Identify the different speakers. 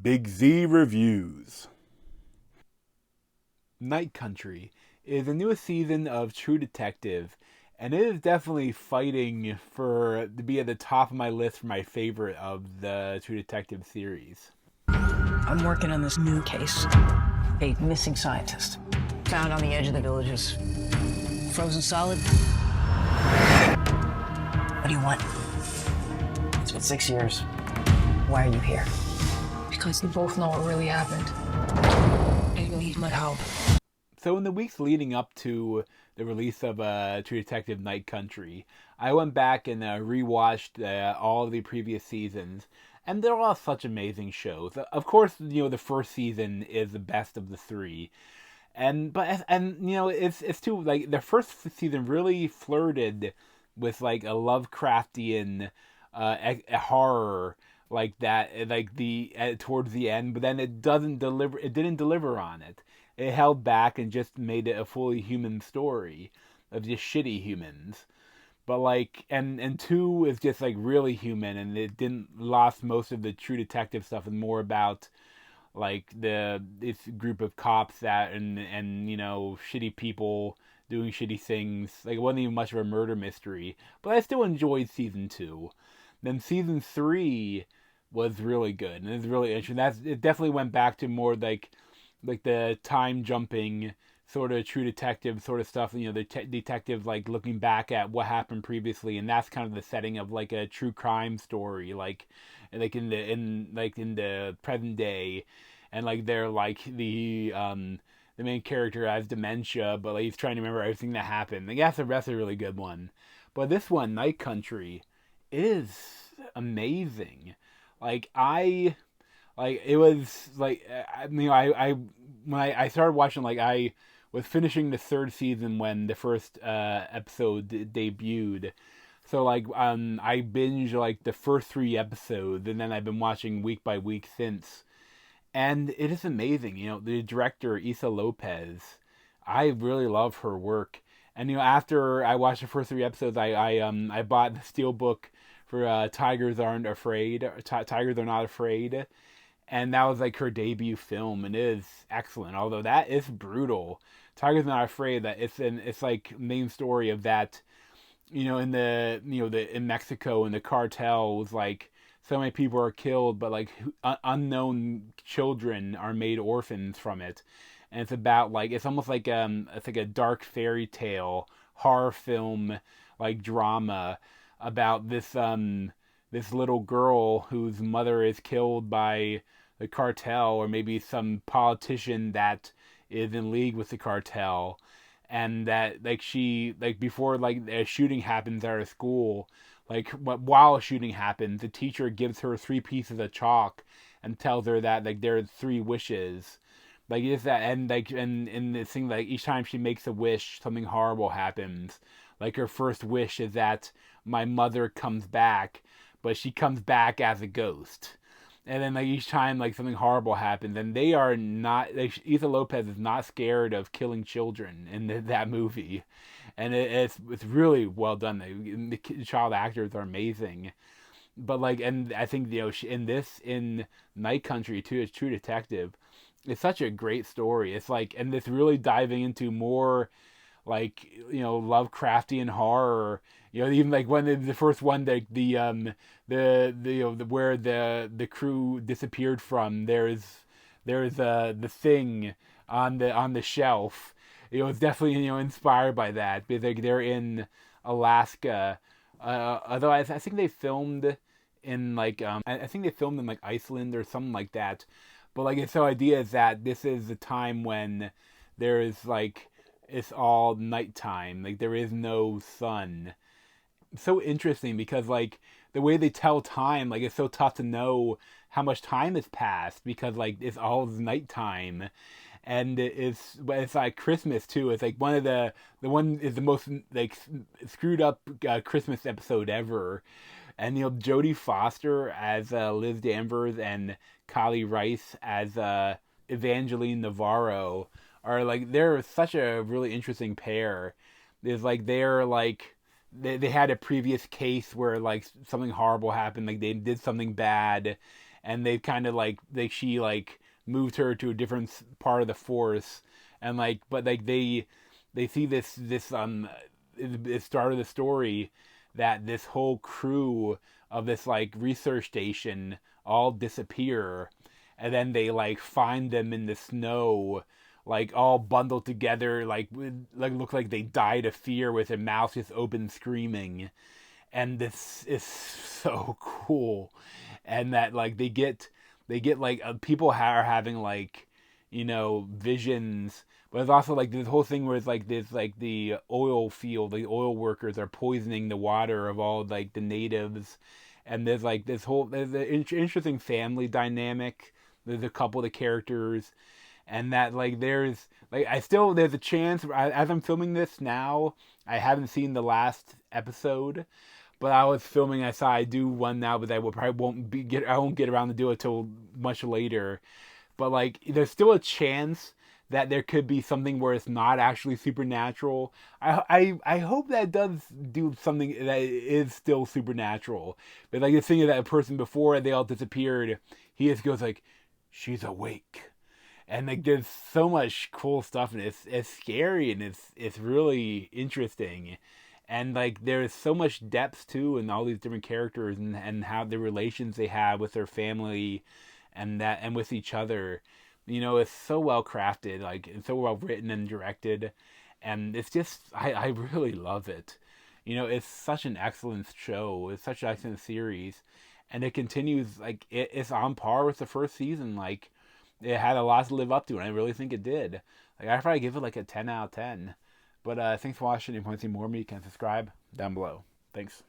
Speaker 1: Big Z Reviews. Night Country is the newest season of True Detective, and it is definitely fighting for to be at the top of my list for my favorite of the True Detective series.
Speaker 2: I'm working on this new case. A missing scientist. Found on the edge of the villages. Frozen solid. What do you want? It's been 6 years. Why are you here?
Speaker 3: Because we both know what really happened. And you need my help.
Speaker 1: So in the weeks leading up to the release of True Detective Night Country, I went back and rewatched all of the previous seasons, and they're all such amazing shows. Of course, the first season is the best of the three, and it's too like the first season really flirted with like a Lovecraftian a horror like that, like the towards the end, but then it didn't deliver on it. It held back and just made it a fully human story of just shitty humans. But like, and two is just like really human, and it didn't lost most of the True Detective stuff, and more about like this group of cops that and shitty people doing shitty things. Like it wasn't even much of a murder mystery, but I still enjoyed season two. Then season three was really good, and it's really interesting. It definitely went back to more like the time jumping sort of True Detective sort of stuff. The detective like looking back at what happened previously, and that's kind of the setting of like a true crime story, like in the present day, and like they're like the main character has dementia, but like he's trying to remember everything that happened. Like that's a really good one. But this one, Night Country, is amazing. Like it was like I when I started watching, like I was finishing the third season when the first episode debuted. So like I binged like the first three episodes, and then I've been watching week by week since. And it is amazing. The director Issa Lopez, I really love her work. And after I watched the first three episodes, I bought the steelbook for Tigers Aren't Afraid. Tigers Are Not Afraid, and that was like her debut film, and it is excellent. Although that is brutal. Tigers Are Not Afraid. That it's like main story of that. In in Mexico, and the cartel was like so many people are killed, but like unknown children are made orphans from it, and it's about like it's almost like it's like a dark fairy tale horror film like drama about this little girl whose mother is killed by the cartel, or maybe some politician that is in league with the cartel, and that like she like before like a shooting happens at her school, like while a shooting happens, the teacher gives her three pieces of chalk and tells her that like there are three wishes. Like is that and like and in this thing, like each time she makes a wish, something horrible happens. Like her first wish is that my mother comes back, but she comes back as a ghost. And then like each time like something horrible happens, and they are not like Issa Lopez is not scared of killing children in that movie, and it's really well done. The child actors are amazing, but like, and I think in Night Country too, as True Detective, it's such a great story. It's like, and it's really diving into more like Lovecraftian horror. Even like when the first one, where the crew disappeared from, there's the thing on the shelf. It's definitely inspired by that, because they're in Alaska. Although I think they filmed in like I think they filmed in like Iceland or something like that. But like it's the idea is that this is the time when there is like it's all nighttime, like there is no sun. So interesting, because like the way they tell time, like it's so tough to know how much time has passed, because like it's all nighttime, and it's like Christmas too. It's like one of the one is the most like screwed up Christmas episode ever, and Jodie Foster as Liz Danvers, and Kali Reis as Evangeline Navarro are like they're such a really interesting pair. There's like they're like they had a previous case where like something horrible happened, like they did something bad, and they kind of she moved her to a different part of the force, and but they see this it started the story that this whole crew of this research station all disappear, and then they find them in the snow, all bundled together, look like they died of fear with their mouths just open screaming. And this is so cool. And that they get people are having visions, but it's also this whole thing where it's this the oil field, the oil workers are poisoning the water of all the natives, and there's an interesting family dynamic. There's a couple of the characters, and that there's there's a chance, as I'm filming this now, I haven't seen the last episode, but I was filming, I saw I do one now, but I won't get around to do it till much later. But there's still a chance that there could be something where it's not actually supernatural. I hope that does do something that is still supernatural. But the thing is that a person, before they all disappeared, he just goes she's awake. And there's so much cool stuff, and it's scary, and it's really interesting. And there's so much depth too in all these different characters, and how the relations they have with their family, and with each other. It's so well crafted, it's so well written and directed, and it's just I really love it. It's such an excellent show. It's such an excellent series, and it continues it's on par with the first season. It had a lot to live up to, and I really think it did. I'd probably give it a 10 out of 10. But thanks for watching. If you want to see more of me, you can subscribe down below. Thanks.